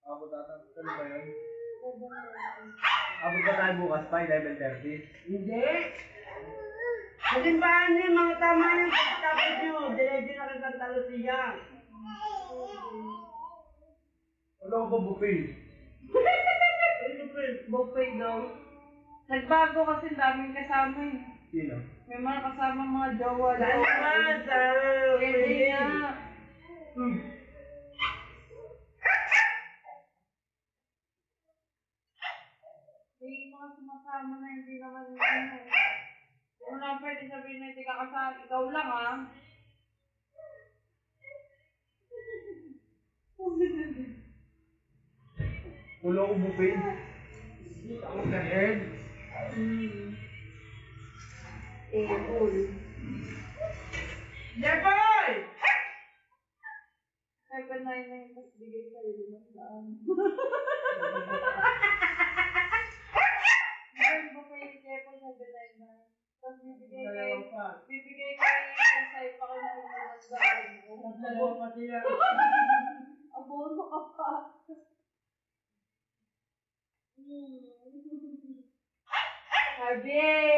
Abot ata. Ano ba yun? Abot ba tayo bukas pa? 11:30? Hindi. Halimbahan niyo mga tama yung pagkatapos niyo. Diretso na kang Santa Lucia. Wala ko ba buffet? Buffet daw. Nagbago kasi daming kasama eh. Sino? May mga kasama mga jowa. Saan naman? Sa Pwede nga. May mga sumasama na hindi naman ano. Kung na pwede sabihin na hindi ka kasama, ikaw lang ah. Wala ko buffet. Ako sa head. cool. Jeffoy! 799 mas bigay sa'yo 500. Bigay mo kay Jeffoy 799. Tapos bibigay kay sa'yo pa kayo ng Dalawa pa sila. abono ka pa. Sabi!